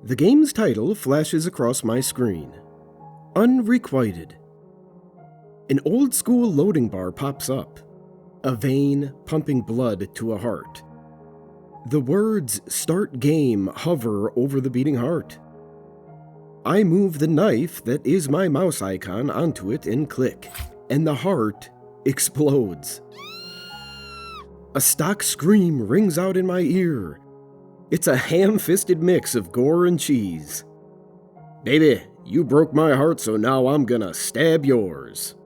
The game's title flashes across my screen. Unrequited. An old-school loading bar pops up. A vein pumping blood to a heart. The words "Start Game" hover over the beating heart. I move the knife that is my mouse icon onto it and click, and the heart explodes. A stock scream rings out in my ear. It's a ham-fisted mix of gore and cheese. Baby, you broke my heart, so now I'm gonna stab yours.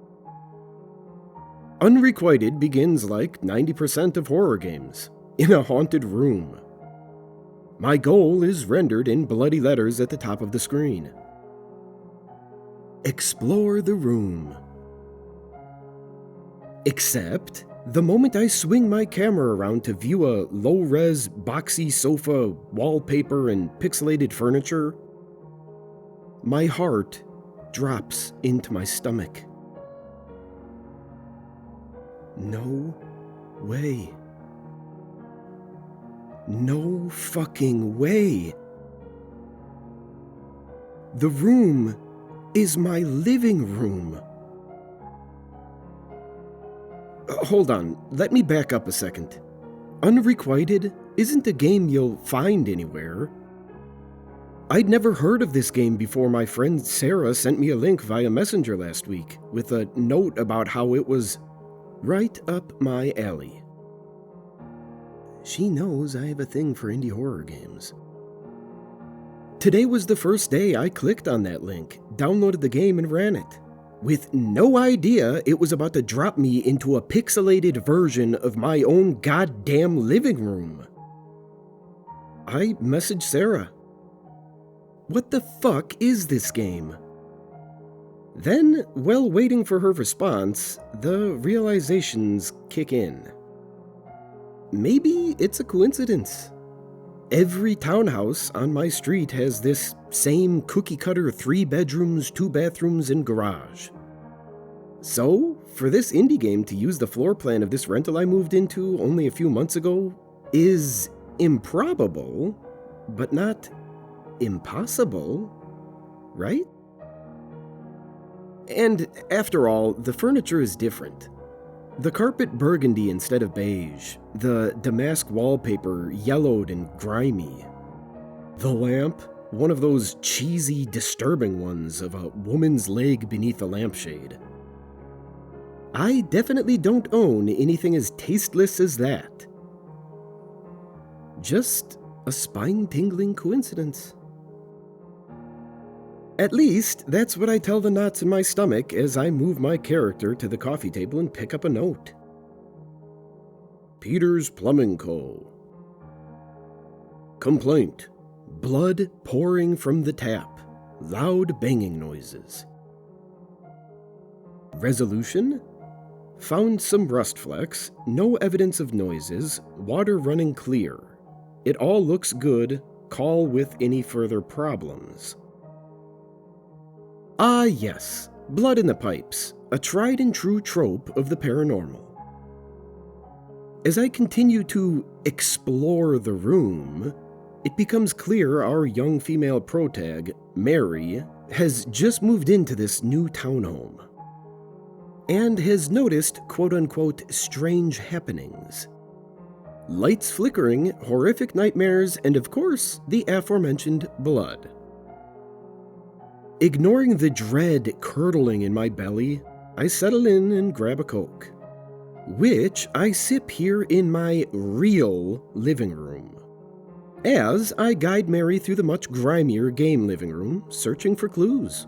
Unrequited begins like 90% of horror games, in a haunted room. My goal is rendered in bloody letters at the top of the screen. Explore the room. Except, the moment I swing my camera around to view a low-res, boxy sofa, wallpaper, and pixelated furniture, my heart drops into my stomach. No way. No fucking way. The room is my living room. Hold on, let me back up a second. Unrequited isn't a game you'll find anywhere. I'd never heard of this game before my friend Sarah sent me a link via Messenger last week with a note about how it was right up my alley. She knows I have a thing for indie horror games. Today was the first day I clicked on that link, downloaded the game, and ran it, with no idea it was about to drop me into a pixelated version of my own goddamn living room. I messaged Sarah. What the fuck is this game? Then, while waiting for her response, the realizations kick in. Maybe it's a coincidence. Every townhouse on my street has this same cookie-cutter 3 bedrooms, 2 bathrooms, and garage. So, for this indie game to use the floor plan of this rental I moved into only a few months ago is improbable, but not impossible, right? And after all, the furniture is different. The carpet burgundy instead of beige, the damask wallpaper yellowed and grimy. The lamp, one of those cheesy, disturbing ones of a woman's leg beneath a lampshade. I definitely don't own anything as tasteless as that. Just a spine-tingling coincidence. At least, that's what I tell the knots in my stomach as I move my character to the coffee table and pick up a note. Peter's Plumbing Co. Complaint. Blood pouring from the tap. Loud banging noises. Resolution? Found some rust flecks, no evidence of noises, water running clear. It all looks good. Call with any further problems. Ah yes, blood in the pipes, a tried and true trope of the paranormal. As I continue to explore the room, it becomes clear our young female protag, Mary, has just moved into this new townhome and has noticed quote-unquote strange happenings. Lights flickering, horrific nightmares, and of course, the aforementioned blood. Ignoring the dread curdling in my belly, I settle in and grab a Coke, which I sip here in my real living room, as I guide Mary through the much grimier game living room, searching for clues.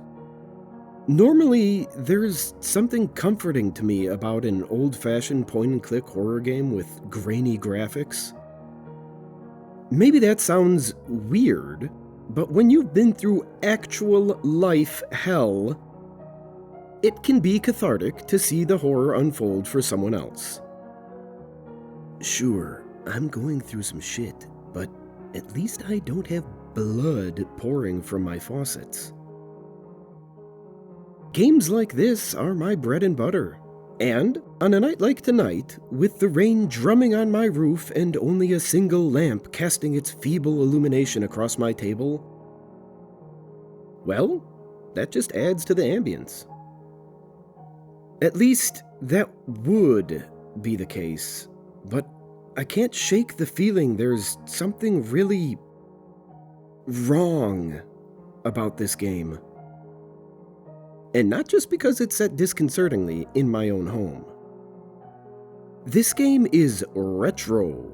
Normally, there's something comforting to me about an old-fashioned point-and-click horror game with grainy graphics. Maybe that sounds weird, but when you've been through actual life hell, it can be cathartic to see the horror unfold for someone else. Sure, I'm going through some shit, but at least I don't have blood pouring from my faucets. Games like this are my bread and butter, and on a night like tonight, with the rain drumming on my roof and only a single lamp casting its feeble illumination across my table, Well, that just adds to the ambience. At least, that would be the case, but I can't shake the feeling there's something really wrong about this game. And not just because it's set disconcertingly in my own home. This game is retro,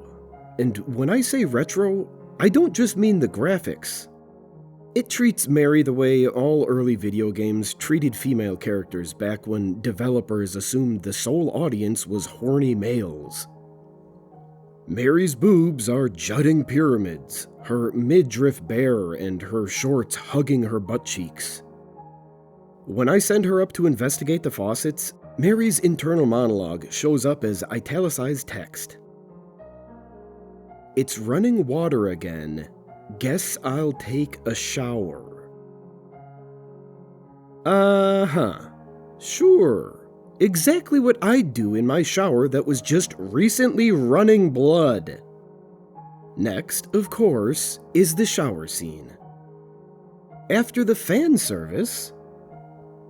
and when I say retro, I don't just mean the graphics. It treats Mary the way all early video games treated female characters back when developers assumed the sole audience was horny males. Mary's boobs are jutting pyramids, her midriff bare and her shorts hugging her butt cheeks. When I send her up to investigate the faucets, Mary's internal monologue shows up as italicized text. "It's running water again. Guess I'll take a shower." Uh-huh. Sure. Exactly what I'd do in my shower that was just recently running blood. Next, of course, is the shower scene. After the fan service...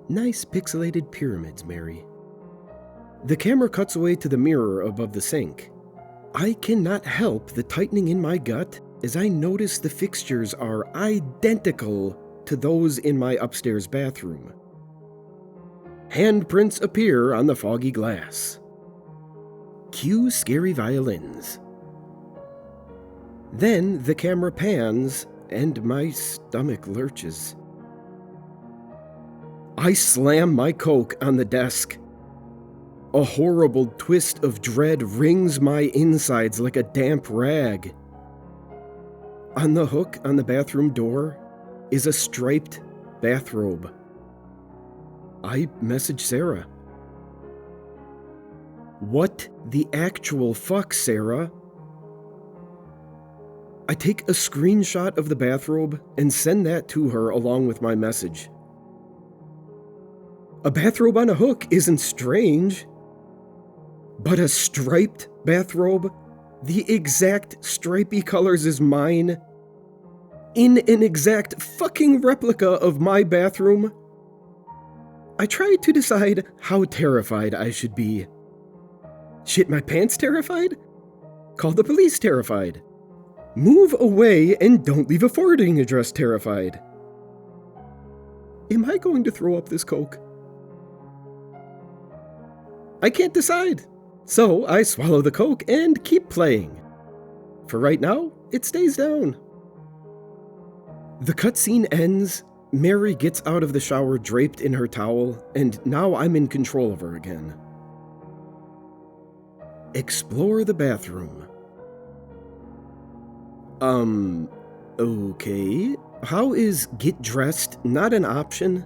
Nice pixelated pyramids, Mary. The camera cuts away to the mirror above the sink. I cannot help the tightening in my gut as I notice the fixtures are identical to those in my upstairs bathroom. Handprints appear on the foggy glass. Cue scary violins. Then the camera pans and my stomach lurches. I slam my Coke on the desk. A horrible twist of dread wrings my insides like a damp rag. On the hook on the bathroom door is a striped bathrobe. I message Sarah. "What the actual fuck, Sarah?" I take a screenshot of the bathrobe and send that to her along with my message. A bathrobe on a hook isn't strange. But a striped bathrobe, the exact stripy colors as mine, in an exact fucking replica of my bathroom? I tried to decide how terrified I should be. Shit my pants terrified? Call the police terrified. Move away and don't leave a forwarding address terrified. Am I going to throw up this Coke? I can't decide. So I swallow the Coke and keep playing. For right now, it stays down. The cutscene ends, Mary gets out of the shower draped in her towel, and now I'm in control of her again. Explore the bathroom. Okay. How is get dressed not an option?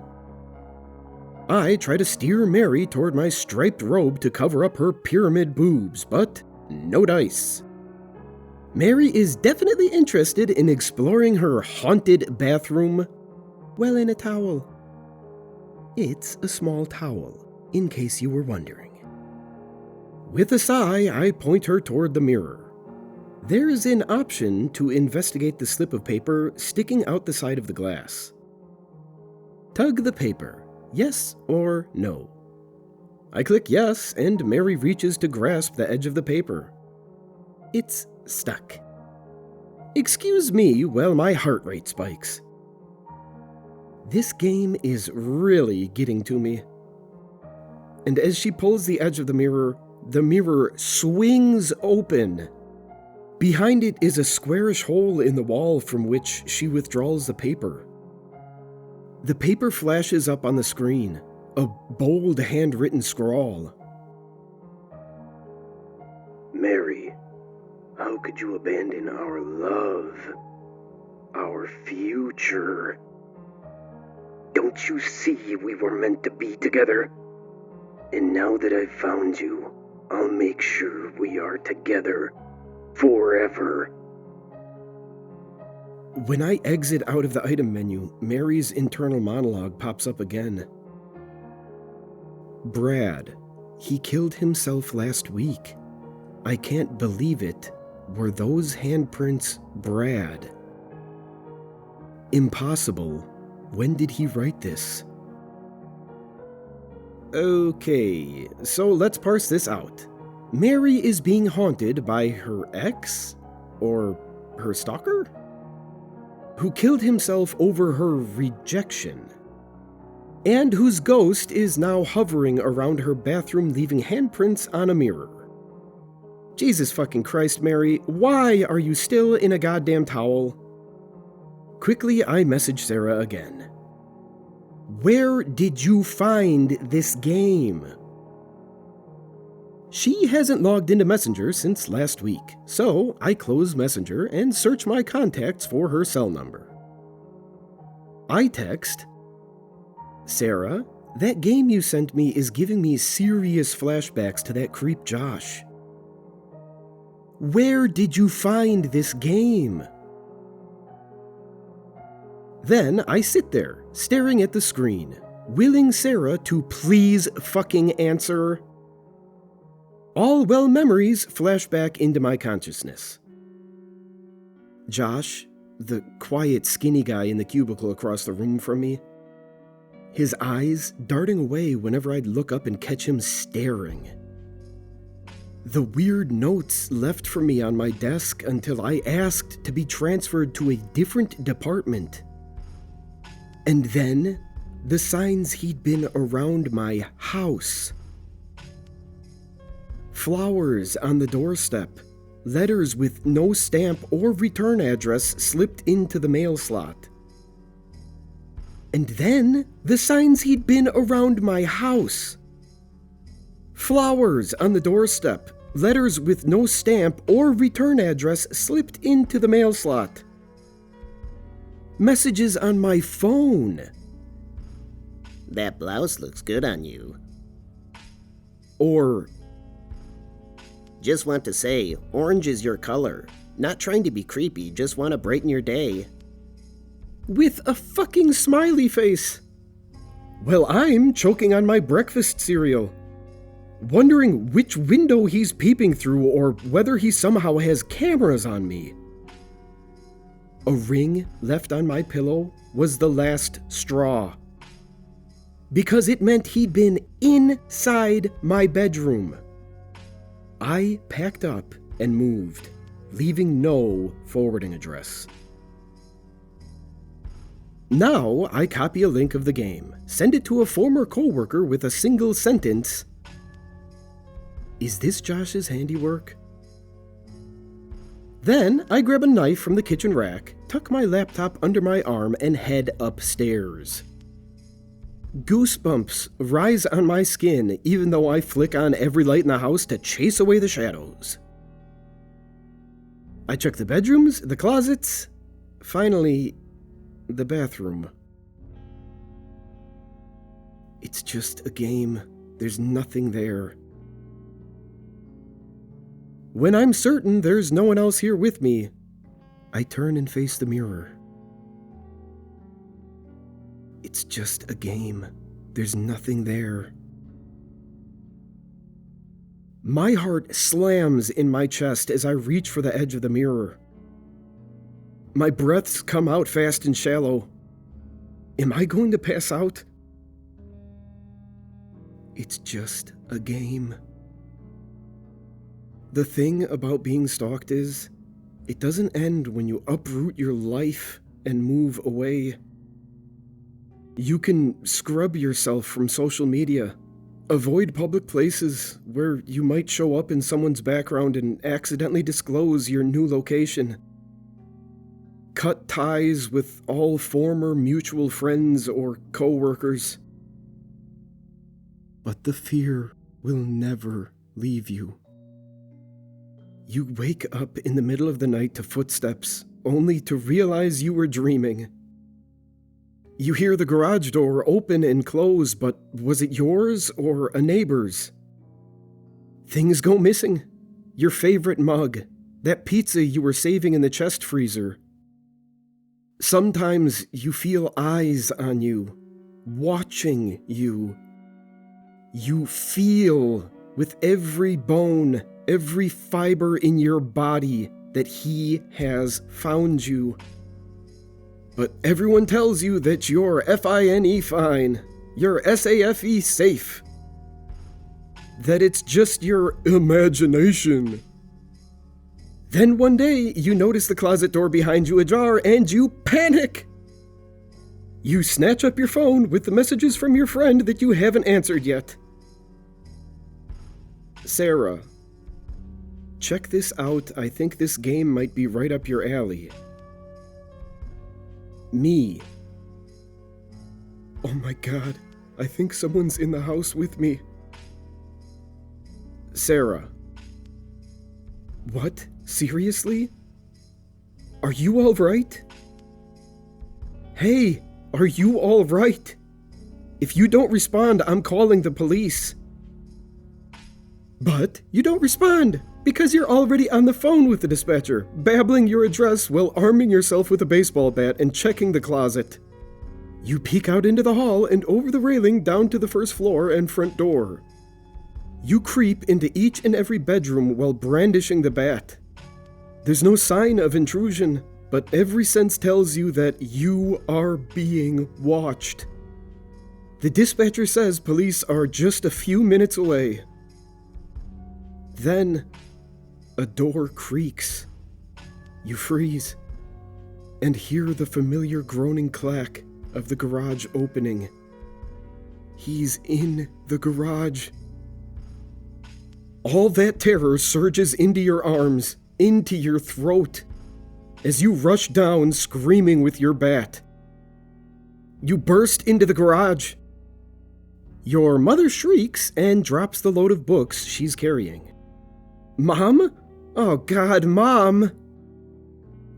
I try to steer Mary toward my striped robe to cover up her pyramid boobs, but no dice. Mary is definitely interested in exploring her haunted bathroom well in a towel. It's a small towel, in case you were wondering. With a sigh, I point her toward the mirror. There is an option to investigate the slip of paper sticking out the side of the glass. Tug the paper. Yes or no? I click yes, and Mary reaches to grasp the edge of the paper. It's stuck. Excuse me while my heart rate spikes. This game is really getting to me. And as she pulls the edge of the mirror swings open. Behind it is a squarish hole in the wall from which she withdraws the paper. The paper flashes up on the screen, a bold handwritten scrawl. "Mary, how could you abandon our love, our future? Don't you see we were meant to be together? And now that I've found you, I'll make sure we are together forever." When I exit out of the item menu, Mary's internal monologue pops up again. "Brad, he killed himself last week. I can't believe it. Were those handprints Brad? Impossible. When did he write this? Okay, so let's parse this out. Mary is being haunted by her ex? Or her stalker? Who killed himself over her rejection, and whose ghost is now hovering around her bathroom leaving handprints on a mirror. Jesus fucking Christ, Mary, why are you still in a goddamn towel? Quickly, I message Sarah again. Where did you find this game? She hasn't logged into Messenger since last week, so I close Messenger and search my contacts for her cell number. I text, Sarah, that game you sent me is giving me serious flashbacks to that creep Josh. Where did you find this game? Then I sit there, staring at the screen, willing Sarah to please fucking answer. All well memories flash back into my consciousness. Josh, the quiet, skinny guy in the cubicle across the room from me, his eyes darting away whenever I'd look up and catch him staring. The weird notes left for me on my desk until I asked to be transferred to a different department. And then, the signs he'd been around my house. Flowers on the doorstep, letters with no stamp or return address slipped into the mail slot. And then, the signs he'd been around my house. Flowers on the doorstep, letters with no stamp or return address slipped into the mail slot. Messages on my phone. That blouse looks good on you. Or, just want to say, orange is your color. Not trying to be creepy, just want to brighten your day. with a fucking smiley face. Well, I'm choking on my breakfast cereal, wondering which window he's peeping through or whether he somehow has cameras on me. A ring left on my pillow was the last straw, because it meant he'd been inside my bedroom. I packed up and moved, leaving no forwarding address. Now I copy a link of the game, send it to a former coworker with a single sentence: "Is this Josh's handiwork?" Then I grab a knife from the kitchen rack, tuck my laptop under my arm, and head upstairs. Goosebumps rise on my skin even though I flick on every light in the house to chase away the shadows. I check the bedrooms, the closets, finally, the bathroom. It's just a game. There's nothing there. When I'm certain there's no one else here with me, I turn and face the mirror. It's just a game. There's nothing there. My heart slams in my chest as I reach for the edge of the mirror. My breaths come out fast and shallow. Am I going to pass out? It's just a game. The thing about being stalked is, it doesn't end when you uproot your life and move away. You can scrub yourself from social media, avoid public places where you might show up in someone's background and accidentally disclose your new location. Cut ties with all former mutual friends or coworkers. But the fear will never leave you. You wake up in the middle of the night to footsteps, only to realize you were dreaming. You hear the garage door open and close, but was it yours or a neighbor's? Things go missing. Your favorite mug, that pizza you were saving in the chest freezer. Sometimes you feel eyes on you, watching you. You feel with every bone, every fiber in your body that he has found you. But everyone tells you that you're FINE fine, you're SAFE safe, that it's just your imagination. Then one day, you notice the closet door behind you ajar and you panic! You snatch up your phone with the messages from your friend that you haven't answered yet. Sarah, check this out. I think this game might be right up your alley. Me. Oh my god, I think someone's in the house with me. Sarah. What? Seriously? Are you all right? Hey, are you all right? If you don't respond, I'm calling the police. But you don't respond because you're already on the phone with the dispatcher, babbling your address while arming yourself with a baseball bat and checking the closet. You peek out into the hall and over the railing down to the first floor and front door. You creep into each and every bedroom while brandishing the bat. There's no sign of intrusion, but every sense tells you that you are being watched. The dispatcher says police are just a few minutes away. Then, a door creaks. You freeze, and hear the familiar groaning clack of the garage opening. He's in the garage. All that terror surges into your arms, into your throat, as you rush down screaming with your bat. You burst into the garage. Your mother shrieks and drops the load of books she's carrying. Mom? Oh God, Mom!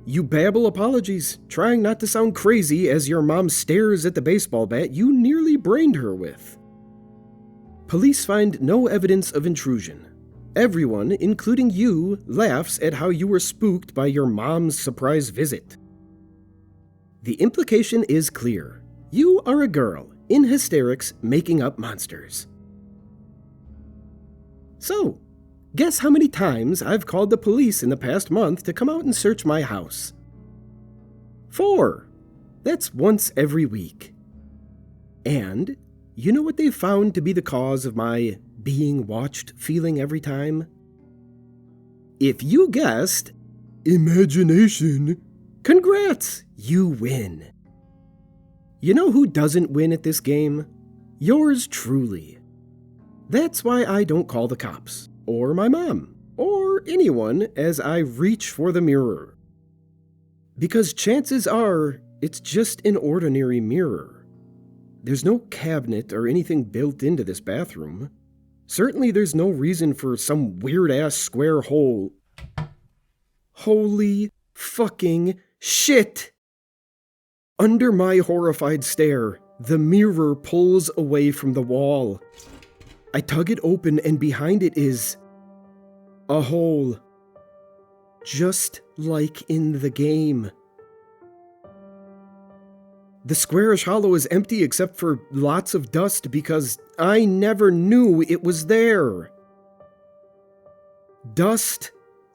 You babble apologies, trying not to sound crazy as your mom stares at the baseball bat you nearly brained her with. Police find no evidence of intrusion. Everyone, including you, laughs at how you were spooked by your mom's surprise visit. The implication is clear. You are a girl, in hysterics, making up monsters. So, guess how many times I've called the police in the past month to come out and search my house? 4. That's once every week. And you know what they've found to be the cause of my being watched feeling every time? If you guessed imagination, congrats, you win. You know who doesn't win at this game? Yours truly. That's why I don't call the cops, or my mom, or anyone as I reach for the mirror. Because chances are, it's just an ordinary mirror. There's no cabinet or anything built into this bathroom. Certainly there's no reason for some weird-ass square hole. Holy fucking shit! Under my horrified stare, the mirror pulls away from the wall. I tug it open and behind it is a hole. Just like in the game. The squarish hollow is empty except for lots of dust because I never knew it was there. Dust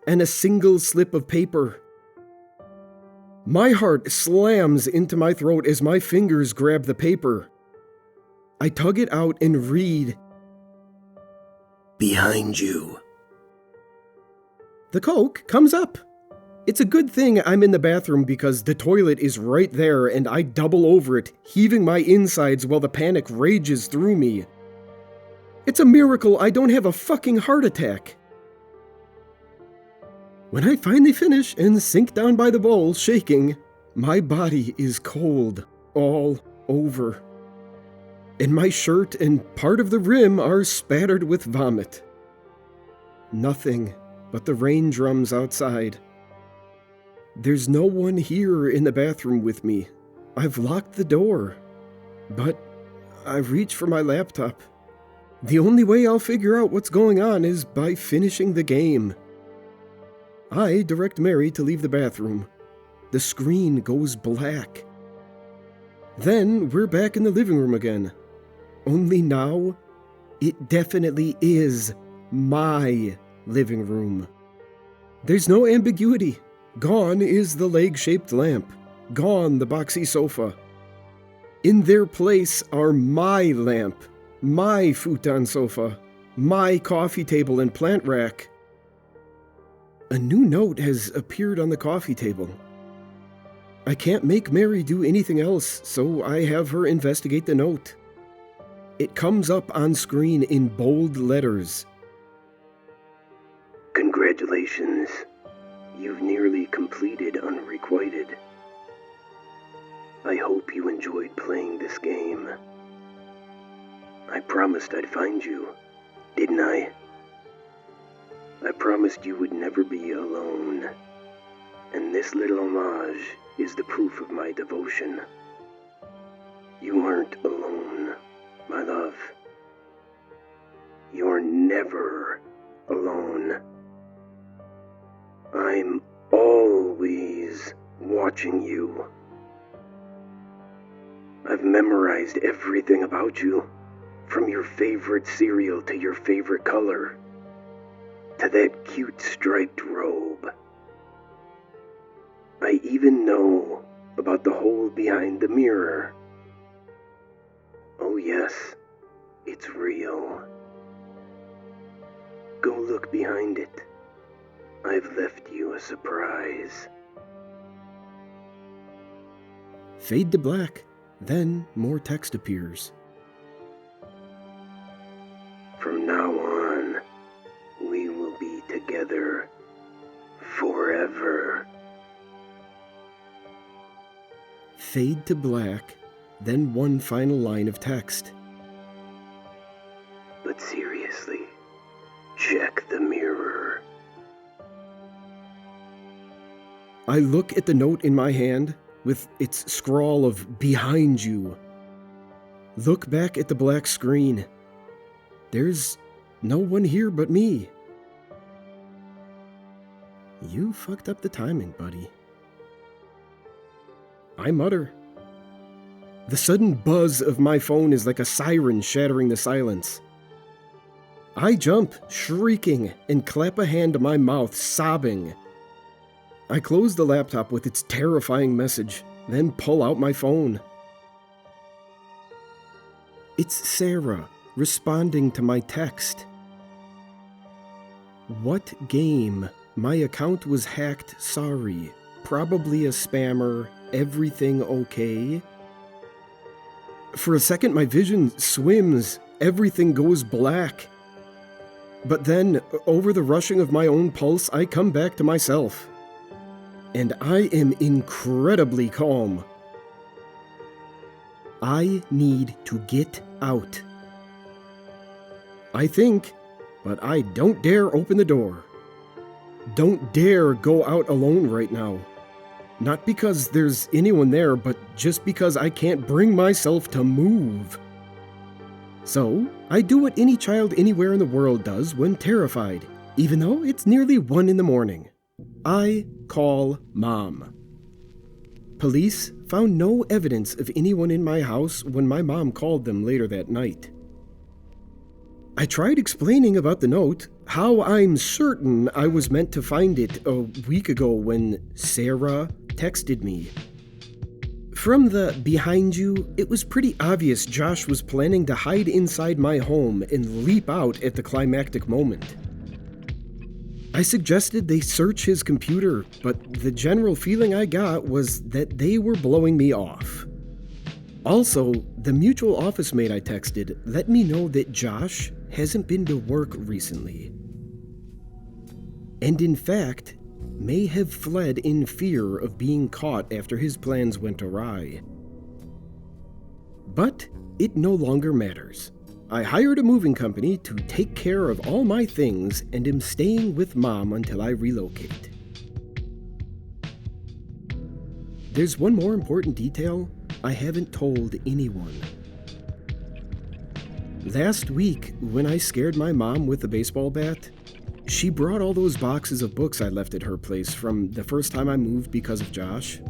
and a single slip of paper. My heart slams into my throat as my fingers grab the paper. I tug it out and read, "Behind you." The Coke comes up. It's a good thing I'm in the bathroom because the toilet is right there and I double over it, heaving my insides while the panic rages through me. It's a miracle I don't have a fucking heart attack. When I finally finish and sink down by the bowl, shaking, my body is cold all over. And my shirt and part of the rim are spattered with vomit. Nothing but the rain drums outside. There's no one here in the bathroom with me. I've locked the door. But I reach for my laptop. The only way I'll figure out what's going on is by finishing the game. I direct Mary to leave the bathroom. The screen goes black. Then we're back in the living room again. Only now, it definitely is my living room. There's no ambiguity. Gone is the leg-shaped lamp. Gone the boxy sofa. In their place are my lamp, my futon sofa, my coffee table and plant rack. A new note has appeared on the coffee table. I can't make Mary do anything else, so I have her investigate the note. It comes up on screen in bold letters. Congratulations. You've nearly completed Unrequited. I hope you enjoyed playing this game. I promised I'd find you, didn't I? I promised you would never be alone. And this little homage is the proof of my devotion. You aren't alone, my love. You're never alone. I'm always watching you. I've memorized everything about you, from your favorite cereal to your favorite color, to that cute striped robe. I even know about the hole behind the mirror. Oh yes, it's real. Go look behind it. I've left you a surprise. Fade to black. Then more text appears. From now on, we will be together forever. Fade to black, then one final line of text. But seriously, check the mirror. I look at the note in my hand with its scrawl of "behind you." Look back at the black screen. There's no one here but me. You fucked up the timing, buddy. I mutter. The sudden buzz of my phone is like a siren shattering the silence. I jump, shrieking, and clap a hand to my mouth, sobbing. I close the laptop with its terrifying message, then pull out my phone. It's Sarah, responding to my text. What game? My account was hacked, sorry. Probably a spammer. Everything okay? For a second, my vision swims. Everything goes black. But then, over the rushing of my own pulse, I come back to myself. And I am incredibly calm. I need to get out. I think, but I don't dare open the door. Don't dare go out alone right now. Not because there's anyone there, but just because I can't bring myself to move. So, I do what any child anywhere in the world does when terrified, even though it's nearly 1 a.m. I call Mom. Police found no evidence of anyone in my house when my mom called them later that night. I tried explaining about the note, how I'm certain I was meant to find it a week ago when Sarah texted me. From the "behind you," it was pretty obvious Josh was planning to hide inside my home and leap out at the climactic moment. I suggested they search his computer, but the general feeling I got was that they were blowing me off. Also, the mutual office mate I texted let me know that Josh hasn't been to work recently. And in fact, may have fled in fear of being caught after his plans went awry. But it no longer matters. I hired a moving company to take care of all my things and am staying with Mom until I relocate. There's one more important detail I haven't told anyone. Last week, when I scared my mom with a baseball bat, she brought all those boxes of books I left at her place from the first time I moved because of Josh.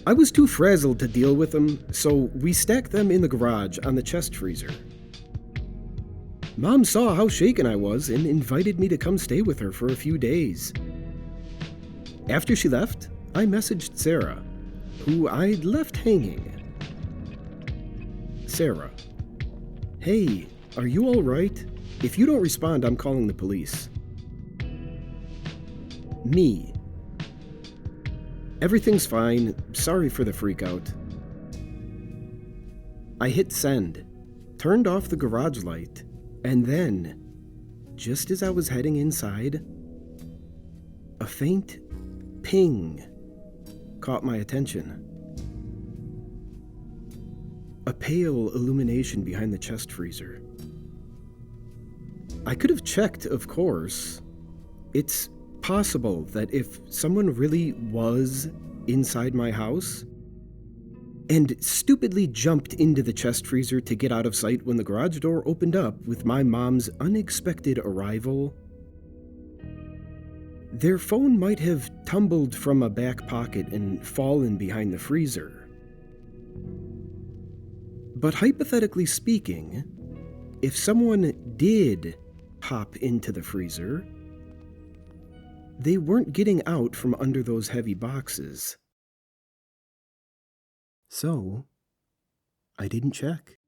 I was too frazzled to deal with them, so we stacked them in the garage on the chest freezer. Mom saw how shaken I was and invited me to come stay with her for a few days. After she left, I messaged Sarah, who I'd left hanging. Sarah: "Hey, are you alright? If you don't respond, I'm calling the police." Me: "Everything's fine. Sorry for the freakout." I hit send, turned off the garage light, and then, just as I was heading inside, a faint ping caught my attention. A pale illumination behind the chest freezer. I could have checked, of course. It's possible that if someone really was inside my house and stupidly jumped into the chest freezer to get out of sight when the garage door opened up with my mom's unexpected arrival, their phone might have tumbled from a back pocket and fallen behind the freezer. But hypothetically speaking, if someone did hop into the freezer, they weren't getting out from under those heavy boxes. So, I didn't check.